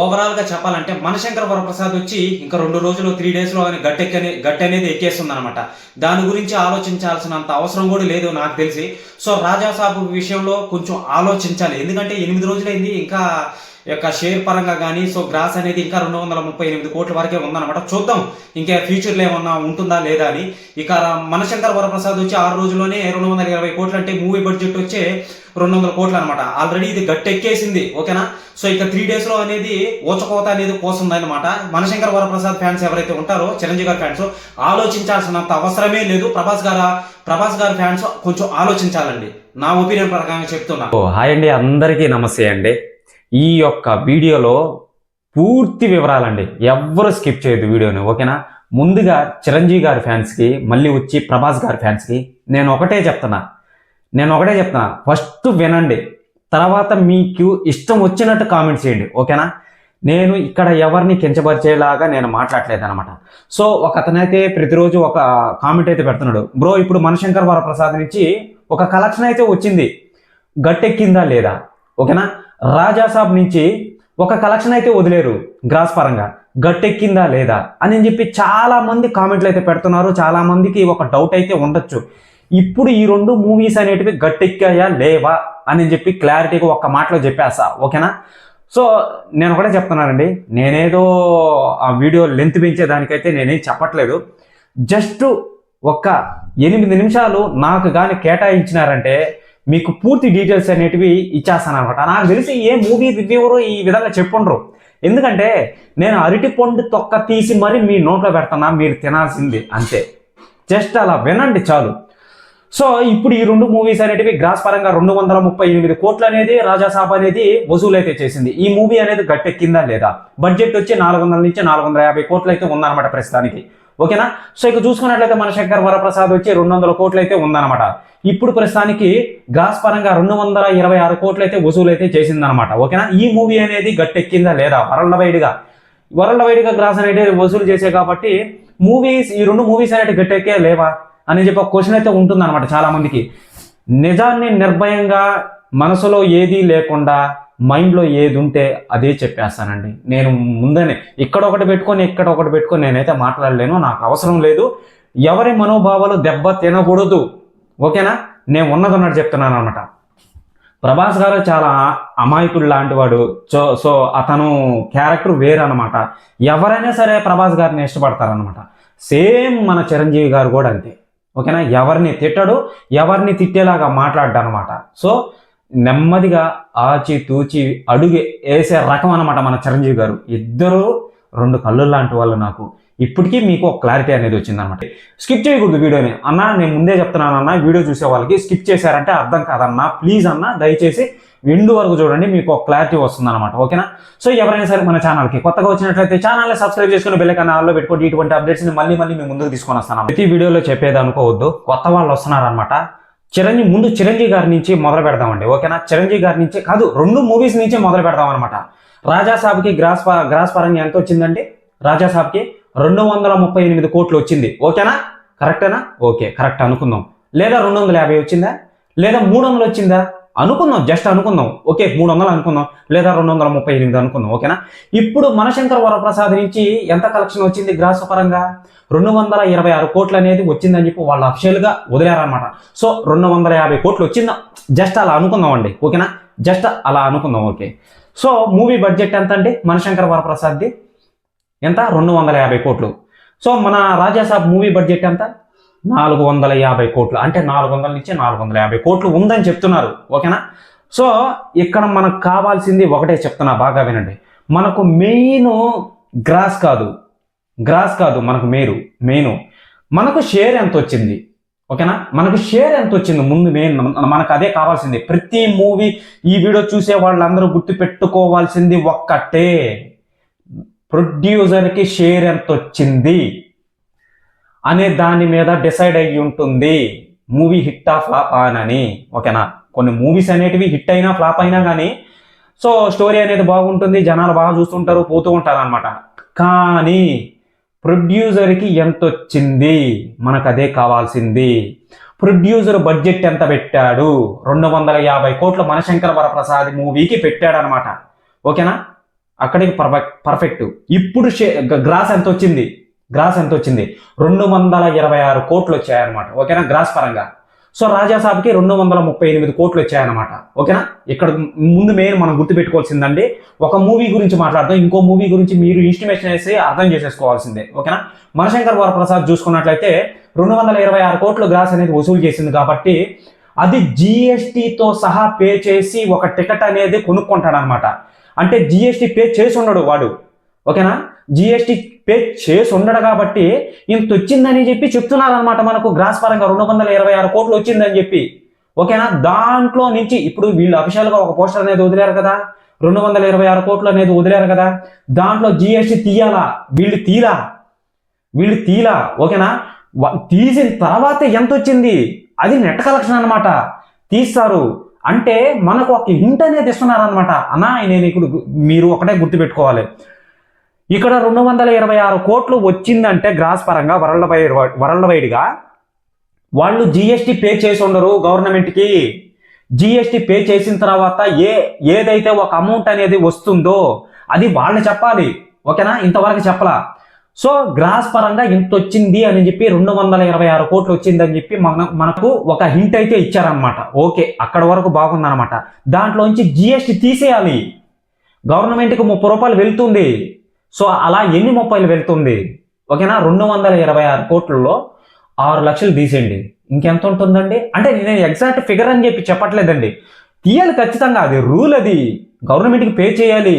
Overall గా చెప్పాలంటే మనశంకర్ వరప్రసాద్ వచ్చి ఇంకా 2 రోజులు 3 డేస్ లో గట్టి అనేది ఎక్కేస్తుంది అనమాట. దాని గురించి ఆలోచించాల్సినంత అవసరం కూడా లేదు నాకు తెలిసి. సో రాజాసాబు విషయంలో కొంచెం ఆలోచించాలి, ఎందుకంటే 8 రోజులైంది. ఇంకా యొక్క షేర్ పరంగా కానీ సో గ్రాస్ అనేది ఇంకా 238 కోట్ల వరకే ఉందన్నమాట. చూద్దాం ఇంకా ఫ్యూచర్లో ఏమన్నా ఉంటుందా లేదా అని. ఇక మనశంకర్ వరప్రసాద్ వచ్చి 6 రోజుల్లోనే 220 కోట్లు, అంటే మూవీ బడ్జెట్ వచ్చే 200 కోట్లు అనమాట. ఆల్రెడీ ఇది గట్టెక్కేసింది, ఓకేనా. సో ఇక 3 డేస్ లో అనేది ఊచకోత అనేది పోస్తుంది అనమాట. మనశంకర్ వరప్రసాద్ ఫ్యాన్స్ ఎవరైతే ఉంటారో, చిరంజీవి గారి ఫ్యాన్స్, ఆలోచించాల్సినంత అవసరమే లేదు. ప్రభాస్ గారి ఫ్యాన్స్ కొంచెం ఆలోచించాలండి, నా ఒపీనియన్ ప్రకారంగా చెప్తున్నా. హాయ్ అండి, అందరికీ నమస్తే అండి. ఈ యొక్క వీడియోలో పూర్తి వివరాలండి, ఎవ్వరు స్కిప్ చేయొద్దు వీడియోని, ఓకేనా. ముందుగా చిరంజీవి గారి ఫ్యాన్స్కి, మళ్ళీ వచ్చి ప్రభాస్ గారి ఫ్యాన్స్కి నేను ఒకటే చెప్తున్నా, ఫస్ట్ వినండి, తర్వాత మీకు ఇష్టం వచ్చినట్టు కామెంట్స్ చేయండి, ఓకేనా. నేను ఇక్కడ ఎవరిని కించపరిచేలాగా నేను మాట్లాడలేదు అనమాట. సో ఒక అతనైతే ప్రతిరోజు ఒక కామెంట్ అయితే పెడుతున్నాడు, బ్రో ఇప్పుడు మనశంకర్ వరప్రసాద్ నుంచి ఒక కలెక్షన్ అయితే వచ్చింది, గట్టెక్కిందా లేదా, ఓకేనా. రాజాసాబ్ నుంచి ఒక కలెక్షన్ అయితే వదిలేరు గ్రాస్ పరంగా, గట్టెక్కిందా లేదా అని చెప్పి చాలా మంది కామెంట్లు అయితే పెడుతున్నారు. చాలా మందికి ఒక డౌట్ అయితే ఉండొచ్చు, ఇప్పుడు ఈ 2 మూవీస్ అనేటివి గట్టెక్కాయా లేవా అని చెప్పి క్లారిటీగా ఒక్క మాటలో చెప్పేస్తా, ఓకేనా. సో నేను ఒకటే చెప్తున్నానండి, నేనేదో ఆ వీడియో లెంత్ పెంచేదానికైతే నేనేం చెప్పట్లేదు. జస్ట్ ఒక్క 8 నిమిషాలు నాకు కానీ కేటాయించినారంటే మీకు పూర్తి డీటెయిల్స్ అనేటివి ఇచ్చేస్తాను అనమాట. నాకు తెలిసి ఏ మూవీ రివ్యూవరు ఈ విధంగా చెప్పుండ్రు, ఎందుకంటే నేను అరటి పండు తొక్క తీసి మరి మీ నోట్లో పెడుతున్నా, మీరు తినాల్సింది అంతే. జస్ట్ అలా వినండి చాలు. సో ఇప్పుడు ఈ 2 మూవీస్ అనేటివి గ్రాస్ పరంగా 238 కోట్లు అనేది రాజాసాబ్ అనేది వసూలు అయితే చేసింది. ఈ మూవీ అనేది గట్టెక్కిందా లేదా, బడ్జెట్ వచ్చి 400 నుంచి 450 కోట్లు అయితే ఉందన్నమాట ప్రస్తుతానికి, ఓకేనా. సో ఇక చూసుకున్నట్లయితే మనశంకర్ వరప్రసాద్ వచ్చి 200 కోట్లు అయితే ఉందన్నమాట. ఇప్పుడు ప్రస్తుతానికి గ్రాస్ పరంగా 226 కోట్లు అయితే వసూలు అయితే చేసిందనమాట, ఓకేనా. ఈ మూవీ అనేది గట్టెక్కిందా లేదా, వరల్డ్ వైడ్గా గ్రాస్ అనేది వసూలు చేసే కాబట్టి ఈ 2 మూవీస్ అనేవి గట్టెక్కే లేవా అని చెప్పి ఒక క్వశ్చన్ అయితే ఉంటుంది అనమాట చాలా మందికి. నిజాన్ని నిర్భయంగా, మనసులో ఏది లేకుండా, మైండ్లో ఏది ఉంటే అదే చెప్పేస్తానండి. నేను ముందనే ఇక్కడ ఒకటి పెట్టుకొని నేనైతే మాట్లాడలేను, నాకు అవసరం లేదు. ఎవరి మనోభావాలు దెబ్బ తినకూడదు, ఓకేనా. నేను ఉన్నదన్నట్టు చెప్తున్నాను అనమాట. ప్రభాస్ గారు చాలా అమాయకుడు లాంటి వాడు. సో అతను క్యారెక్టర్ వేరు అనమాట. ఎవరైనా సరే ప్రభాస్ గారిని ఇష్టపడతారనమాట. సేమ్ మన చిరంజీవి గారు కూడా అంతే, ఓకేనా. ఎవరిని తిట్టడు, ఎవరిని తిట్టేలాగా మాట్లాడ్డా అనమాట. సో నెమ్మదిగా ఆచి తూచి అడుగు వేసే రకం అనమాట మన చిరంజీవి గారు. ఇద్దరు 2 కళ్ళు లాంటి వాళ్ళు. నాకు ఇప్పటికీ మీకు ఒక క్లారిటీ అనేది వచ్చిందనమాట. స్కిప్ చేయకూడదు వీడియోని అన్న, నేను ముందే చెప్తున్నాను అన్న, వీడియో చూసే వాళ్ళకి స్కిప్ చేశారంటే అర్థం కాదన్నా, ప్లీజ్ అన్న దయచేసి ఎండు వరకు చూడండి, మీకు ఒక క్లారిటీ వస్తుంది అనమాట, ఓకేనా. సో ఎవరైనా సరే మన ఛానల్కి కొత్తగా వచ్చినట్లయితే ఛానల్ని సబ్స్క్రైబ్ చేసుకుని బెల్ ఐకాన్ ఆల్లో పెట్టుకోండి. ఇటువంటి అప్డేట్స్ని మళ్ళీ మీ ముందుకు తీసుకొని వస్తాను. ప్రతి వీడియోలో చెప్పేది అనుకోవద్దు, కొత్త వాళ్ళు వస్తున్నారనమాట. చిరంజీవి గారి నుంచి మొదలు పెడదామండి, ఓకేనా. చిరంజీవి గారి నుంచి కాదు, 2 మూవీస్ నుంచి మొదలు పెడదాం అనమాట. రాజాసాబ్కి గ్రాస్ పరంగా ఎంత వచ్చిందండి, రాజాసాబ్కి 238 కోట్లు వచ్చింది, ఓకేనా. కరెక్టేనా, ఓకే కరెక్ట్ అనుకుందాం. లేదా 250 వచ్చిందా, లేదా 300 వచ్చిందా అనుకుందాం, జస్ట్ అనుకుందాం, ఓకే 300 అనుకుందాం, లేదా 238 అనుకుందాం, ఓకేనా. ఇప్పుడు మనశంకర్ వరప్రసాద్ నుంచి ఎంత కలెక్షన్ వచ్చింది గ్రాస్ పరంగా, 226 కోట్లు అనేది వచ్చిందని చెప్పి వాళ్ళు అఫిషియల్గా వదిలేరనమాట. సో 250 కోట్లు వచ్చిందా, జస్ట్ అలా అనుకుందాం అండి, ఓకేనా. జస్ట్ అలా అనుకుందాం, ఓకే. సో మూవీ బడ్జెట్ ఎంత అండి మనశంకర్ వరప్రసాద్ది, ఎంత, 250 కోట్లు. సో మన రాజాసాబ్ మూవీ బడ్జెట్ ఎంత, 450 కోట్లు, అంటే 400 నుంచి 450 కోట్లు ఉందని చెప్తున్నారు, ఓకేనా. సో ఇక్కడ మనకు కావాల్సింది ఒకటే చెప్తున్నా, బాగా వినండి. మనకు మెయిన్ గ్రాస్ కాదు మనకు మెయిన్ మనకు షేర్ ఎంత వచ్చింది, ఓకేనా. మనకు షేర్ ఎంత వచ్చింది ముందు మెయిన్, మనకు అదే కావాల్సింది. ప్రతి మూవీ ఈ వీడియో చూసే వాళ్ళందరూ గుర్తు పెట్టుకోవాల్సింది ఒక్కటే, ప్రొడ్యూసర్కి షేర్ ఎంత వచ్చింది అనే దాని మీద డిసైడ్ అయ్యి ఉంటుంది మూవీ హిట్టా ఫ్లాప్ అని, ఓకేనా. కొన్ని మూవీస్ అనేటివి హిట్ అయినా ఫ్లాప్ అయినా కానీ సో స్టోరీ అనేది బాగుంటుంది, జనాలు బాగా చూస్తుంటారు, పోతూ ఉంటారు అనమాట. కానీ ప్రొడ్యూసర్కి ఎంత వచ్చింది మనకు అదే కావాల్సింది. ప్రొడ్యూసర్ బడ్జెట్ ఎంత పెట్టాడు, 250 కోట్ల మనశంకర్ వరప్రసాద్ మూవీకి పెట్టాడు అనమాట, ఓకేనా. అక్కడికి పర్ఫెక్ట్. ఇప్పుడు గ్రాస్ ఎంత వచ్చింది? 226 కోట్లు వచ్చాయన్నమాట. ఓకేనా, గ్రాస్ పరంగా. సో రాజాసాబ్కి 238 కోట్లు వచ్చాయన్నమాట. ఓకేనా, ఇక్కడ ముందు మెయిన్ మనం గుర్తుపెట్టుకోవాల్సిందండి, ఒక మూవీ గురించి మాట్లాడదాం, ఇంకో మూవీ గురించి మీరు ఇన్స్టిమేషన్ వేసి అర్థం చేసేసుకోవాల్సిందే. ఓకేనా, మనశంకర్ వరప్రసాద్ చూసుకున్నట్లయితే 226 కోట్లు గ్రాస్ అనేది వసూలు చేసింది కాబట్టి అది జిఎస్టీతో సహా పే చేసి ఒక టికెట్ అనేది కొనుక్కుంటాడు అనమాట. అంటే జిఎస్టీ పే చేసి ఉండడు వాడు. ఓకేనా, జిఎస్టీ పే చేసి ఉండడు కాబట్టి ఇంత వచ్చిందని చెప్పి చెప్తున్నారు అనమాట మనకు. గ్రాస్ పరంగా 226 కోట్లు వచ్చిందని చెప్పి. ఓకేనా, దాంట్లో నుంచి ఇప్పుడు వీళ్ళు అఫీషియల్గా ఒక పోస్టర్ అనేది వదిలేరు కదా, 226 కోట్లు అనేది వదిలేరు కదా, దాంట్లో జిఎస్టీ తీయాలా? వీళ్ళు తీలా. ఓకేనా, తీసిన తర్వాత ఎంత వచ్చింది అది నెట్ కలెక్షన్ అనమాట. తీస్తారు అంటే మనకు ఒక హింట్ అనేది ఇస్తున్నారు అనమాట. అన్నా నేను ఇప్పుడు మీరు ఒకటే గుర్తుపెట్టుకోవాలి, ఇక్కడ 226 కోట్లు వచ్చిందంటే గ్రాస్ పరంగా వరల్డ్ వైడ్గా వాళ్ళు జిఎస్టీ పే చేసి ఉండరు గవర్నమెంట్కి. జిఎస్టీ పే చేసిన తర్వాత ఏదైతే ఒక అమౌంట్ అనేది వస్తుందో అది వాళ్ళు చెప్పాలి. ఓకేనా, ఇంతవరకు చెప్పలా. సో గ్రాస్ పరంగా ఇంత వచ్చింది అని చెప్పి 226 కోట్లు వచ్చిందని చెప్పి మనకు ఒక హింట్ అయితే ఇచ్చారనమాట. ఓకే, అక్కడ వరకు బాగుందనమాట. దాంట్లోంచి జిఎస్టీ తీసేయాలి. గవర్నమెంట్కి 30 రూపాయలు వెళ్తుంది. సో అలా ఎన్ని 30 వెళ్తుంది? ఓకేనా, 226 కోట్లలో 6 లక్షలు తీసేయండి, ఇంకెంత ఉంటుందండి? అంటే నేను ఎగ్జాక్ట్ ఫిగర్ అని చెప్పి చెప్పట్లేదండి, తీయాలి ఖచ్చితంగా, అది రూల్. అది గవర్నమెంట్కి పే చేయాలి.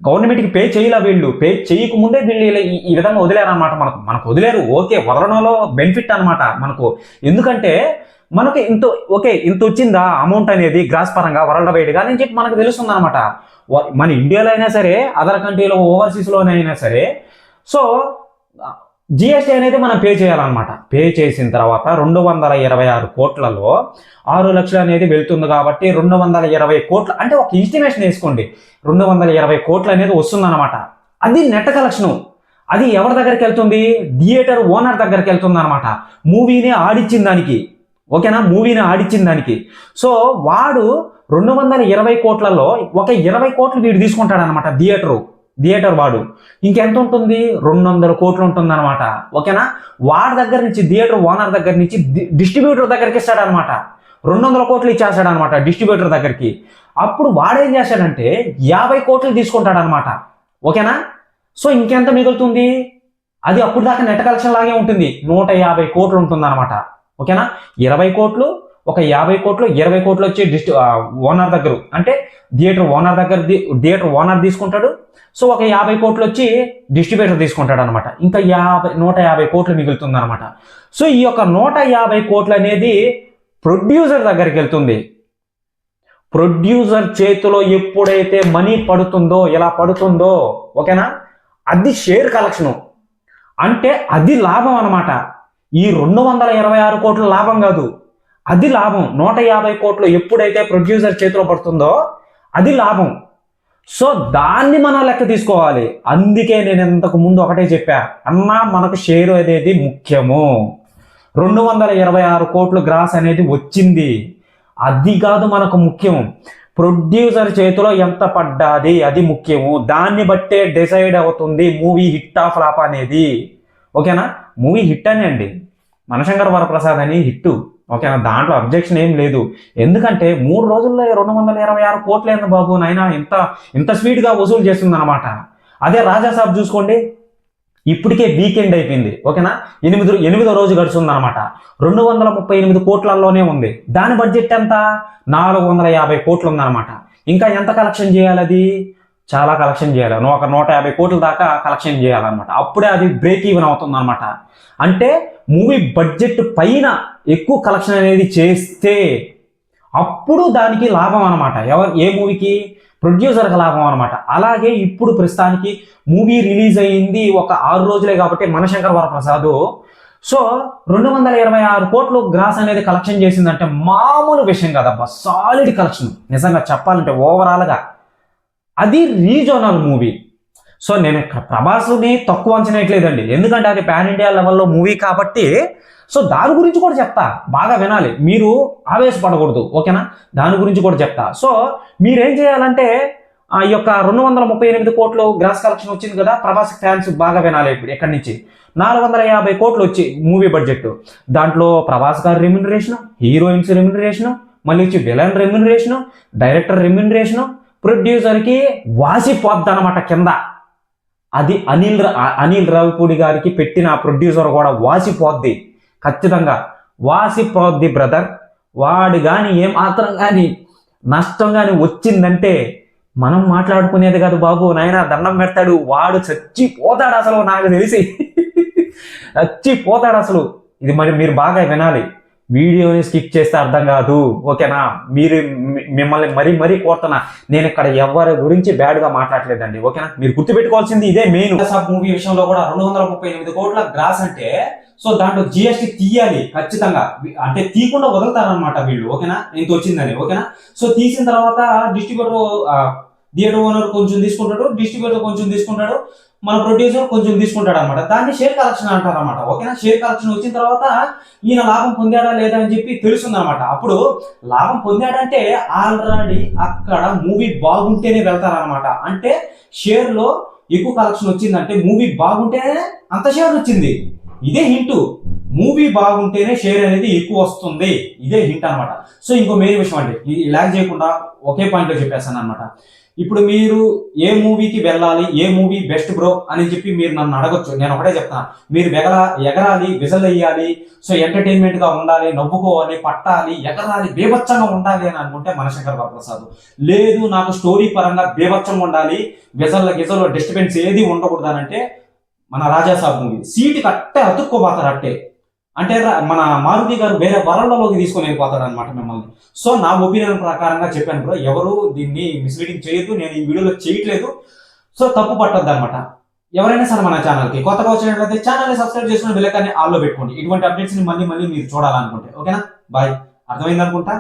గవర్నమెంట్కి పే చేయలే వీళ్ళు. పే చేయకముందే వీళ్ళు ఈ విధంగా వదిలేరనమాట. మనకు వదిలేరు. ఓకే, వదలడంలో బెనిఫిట్ అనమాట మనకు. ఎందుకంటే మనకి ఇంత వచ్చిందా అమౌంట్ అనేది గ్రాస్ పరంగా వరల్డ్ వైడ్గా అని చెప్పి మనకు తెలుస్తుంది అనమాట. మన ఇండియాలో అయినా సరే, అదర్ కంట్రీలో ఓవర్సీస్లోనైనా సరే. సో జిఎస్టీ అనేది మనం పే చేయాలన్నమాట. పే చేసిన తర్వాత 226 కోట్లలో 6 లక్షలు అనేది వెళ్తుంది కాబట్టి 220 కోట్లు అంటే ఒక ఎస్టిమేషన్ వేసుకోండి, 220 కోట్లు అనేది వస్తుందన్నమాట. అది నెట్ కలెక్షను. అది ఎవరి దగ్గరికి వెళ్తుంది? థియేటర్ ఓనర్ దగ్గరికి వెళ్తుంది అనమాట, మూవీని ఆడిచ్చిన దానికి. ఓకేనా, మూవీని ఆడిచ్చిన దానికి. సో వాడు 220 కోట్లలో ఒక 20 కోట్లు వీడు తీసుకుంటాడు అనమాట. థియేటర్ వాడు ఇంకెంత ఉంటుంది? 200 కోట్లు ఉంటుంది అనమాట. ఓకేనా, వాడి దగ్గర నుంచి, థియేటర్ ఓనర్ దగ్గర నుంచి డిస్ట్రిబ్యూటర్ దగ్గరికి ఇస్తాడనమాట. 200 కోట్లు ఇచ్చేస్తాడు అనమాట డిస్ట్రిబ్యూటర్ దగ్గరికి. అప్పుడు వాడేం చేస్తాడంటే 50 కోట్లు తీసుకుంటాడు అనమాట. ఓకేనా, సో ఇంకెంత మిగులుతుంది? అది అప్పుడు దాకా నెట్ కలెక్షన్ లాగే ఉంటుంది, 150 కోట్లు ఉంటుంది అనమాట. ఓకేనా, 20 కోట్లు, ఒక 50 కోట్లు, 20 కోట్లు వచ్చి ఓనర్ దగ్గర, అంటే థియేటర్ ఓనర్ తీసుకుంటాడు. సో ఒక 50 కోట్లు వచ్చి డిస్ట్రిబ్యూటర్ తీసుకుంటాడు అనమాట. ఇంకా 150 కోట్లు మిగులుతుంది అనమాట. సో ఈ యొక్క 150 కోట్లు అనేది ప్రొడ్యూసర్ దగ్గరికి వెళ్తుంది. ప్రొడ్యూసర్ చేతిలో ఎప్పుడైతే మనీ పడుతుందో, ఎలా పడుతుందో, ఓకేనా, అది షేర్ కలెక్షను. అంటే అది లాభం అనమాట. ఈ 226 కోట్ల లాభం కాదు, అది లాభం. 150 కోట్లు ఎప్పుడైతే ప్రొడ్యూసర్ చేతిలో పడుతుందో అది లాభం. సో దాన్ని మనం లెక్క తీసుకోవాలి. అందుకే నేను ఇంతకు ముందు ఒకటే చెప్పా, అన్నా మనకు షేరు అనేది ముఖ్యము. 226 కోట్లు గ్రాస్ అనేది వచ్చింది, అది కాదు మనకు ముఖ్యం. ప్రొడ్యూసర్ చేతిలో ఎంత పడ్డాది అది ముఖ్యము. దాన్ని బట్టే డిసైడ్ అవుతుంది మూవీ హిట్ ఆఫ్ ఫ్లాప్ అనేది. ఓకేనా, మూవీ హిట్ అని అండి, మనశంకర్ వరప్రసాద్ అని హిట్టు. ఓకేనా, దాంట్లో అబ్జెక్షన్ ఏం లేదు. ఎందుకంటే 3 రోజుల్లో 226 కోట్లు ఏంది బాబు నాయన, ఇంత స్పీడ్గా వసూలు చేస్తుంది అనమాట. అదే రాజాసాబ్ చూసుకోండి, ఇప్పటికే వీకెండ్ అయిపోయింది. ఓకేనా, 8వ రోజు గడుస్తుంది అనమాట. 238 కోట్లలోనే ఉంది. దాని బడ్జెట్ ఎంత? 450 కోట్లు ఉందన్నమాట. ఇంకా ఎంత కలెక్షన్ చేయాలి? అది చాలా కలెక్షన్ చేయాలి. ఒక 150 కోట్ల దాకా కలెక్షన్ చేయాలన్నమాట. అప్పుడే అది బ్రేక్ ఈవెన్ అవుతుంది అనమాట. అంటే మూవీ బడ్జెట్ పైన ఎక్కువ కలెక్షన్ అనేది చేస్తే అప్పుడు దానికి లాభం అనమాట. ఏ మూవీకి? ప్రొడ్యూసర్కి లాభం అనమాట. అలాగే ఇప్పుడు ప్రస్తుతానికి మూవీ రిలీజ్ అయింది ఒక 6 రోజులే కాబట్టి మనశంకర్ వరప్రసాద్ సో 226 కోట్లు గ్రాస్ అనేది కలెక్షన్ చేసిందంటే మామూలు విషయం కాదబ్బా, సాలిడ్ కలెక్షన్. నిజంగా చెప్పాలంటే ఓవరాల్గా అది రీజనల్ మూవీ. సో నేను ప్రభాస్ని తక్కువ అంచనేయట్లేదండి, ఎందుకంటే అది పాన్ ఇండియా లెవెల్లో మూవీ కాబట్టి. సో దాని గురించి కూడా చెప్తా, బాగా వినాలి, మీరు ఆవేశపడకూడదు. ఓకేనా, దాని గురించి కూడా చెప్తా. సో మీరేం చేయాలంటే ఈ యొక్క 238 కోట్లు గ్రాస్ కలెక్షన్ వచ్చింది కదా, ప్రభాస్ ఫ్యాన్స్ బాగా వినాలి ఇప్పుడు ఎక్కడి నుంచి. 450 కోట్లు వచ్చి మూవీ బడ్జెట్. దాంట్లో ప్రభాస్ గారి రెమ్యునరేషన్, హీరోయిన్స్ రెమ్యునరేషన్, మళ్ళీ వచ్చి విలన్ రెమ్యునరేషన్, డైరెక్టర్ రెమ్యునరేషన్, ప్రొడ్యూసర్కి వాసిపోద్ది అనమాట కింద. అది అనిల్ రావిపూడి గారికి పెట్టిన ప్రొడ్యూసర్ కూడా వాసిపోద్ది, ఖచ్చితంగా వాసిపోద్ది బ్రదర్. వాడు కానీ ఏమాత్రం కానీ నష్టం కానీ వచ్చిందంటే మనం మాట్లాడుకునేది కాదు బాబు, నాయన దండం పెడతాడు, వాడు చచ్చిపోతాడు అసలు, నాకు తెలిసి చచ్చిపోతాడు అసలు. ఇది మరి మీరు బాగా వినాలి, వీడియోని స్కిప్ చేస్తే అర్థం కాదు, ఓకేనా. మిమ్మల్ని మరీ కోరుతున్నా, నేను ఇక్కడ ఎవరి గురించి బ్యాడ్గా మాట్లాడలేదండి, ఓకేనా. మీరు గుర్తుపెట్టుకోవాల్సింది ఇదే మెయిన్. మూవీ విషయంలో కూడా 238 కోట్ల గ్రాస్ అంటే, సో దాంట్లో జిఎస్టీ తీయాలి ఖచ్చితంగా, అంటే తీయకుండా వదులుతారనమాట వీళ్ళు, ఓకేనా, ఎంత వచ్చిందని, ఓకేనా. సో తీసిన తర్వాత డిస్ట్రిబ్యూటర్, థియేటర్ ఓనర్ కొంచెం తీసుకుంటాడు, డిస్ట్రిబ్యూటర్ కొంచెం తీసుకుంటాడు, మన ప్రొడ్యూసర్ కొంచెం తీసుకుంటాడు అనమాట. దాన్ని షేర్ కలెక్షన్ అంటారు అనమాట, ఓకేనా. షేర్ కలెక్షన్ వచ్చిన తర్వాత ఈయన లాభం పొందాడా లేదా అని చెప్పి తెలుస్తుంది అనమాట. అప్పుడు లాభం పొందాడంటే ఆల్రెడీ అక్కడ మూవీ బాగుంటేనే వెళ్తారనమాట. అంటే షేర్లో ఎక్కువ కలెక్షన్ వచ్చిందంటే మూవీ బాగుంటేనే అంత షేర్ వచ్చింది. ఇదే హింట్, మూవీ బాగుంటేనే షేర్ అనేది ఎక్కువ వస్తుంది, ఇదే హింట్ అనమాట. సో ఇంకో మెయిన్ విషయం అండి, ఇది లాగ్ చేయకుండా ఒకే పాయింట్లో చెప్పేస్తాను అనమాట. ఇప్పుడు మీరు ఏ మూవీకి వెళ్ళాలి, ఏ మూవీ బెస్ట్ బ్రో అని చెప్పి మీరు నన్ను అడగొచ్చు. నేను ఒకటే చెప్తాను, మీరు ఎగరాలి, విజల్ వేయాలి, సో ఎంటర్టైన్మెంట్ గా ఉండాలి, నవ్వుకోవాలి, పట్టాలి, ఎగరాలి, బేభత్సంగా ఉండాలి అని అనుకుంటే మనశంకర్ వరప్రసాద్. లేదు నాకు స్టోరీ పరంగా బేభత్సంగా ఉండాలి, గిజల్లో డిస్టర్బెన్స్ ఏది ఉండకూడదు అంటే మన రాజాసాబ్ మూవీ. సీటు కట్టే అతుక్కోపోతారు అట్టే, అంటే మన మారుతి గారు వేరే వరల్డ్లోకి తీసుకొని వెళ్ళిపోతాడు అనమాట మిమ్మల్ని. సో నా ఒపీనియన్ ప్రకారంగా చెప్పాను బ్రో, ఎవరు దీన్ని మిస్లీడింగ్ చేయొద్దు, నేను ఈ వీడియోలో చేయట్లేదు, సో తప్పు పట్టద్దు అనమాట. ఎవరైనా సరే మన ఛానల్కి కొత్తగా వచ్చినట్లయితే ఛానల్ని సబ్స్క్రైబ్ చేసుకుని బెల్ ఐకాన్ని ఆల్లో పెట్టుకోండి, ఇటువంటి అప్డేట్స్ని మళ్ళీ మీరు చూడాలనుకుంటే, ఓకేనా. బాయ్, అర్థమైంది అనుకుంటా.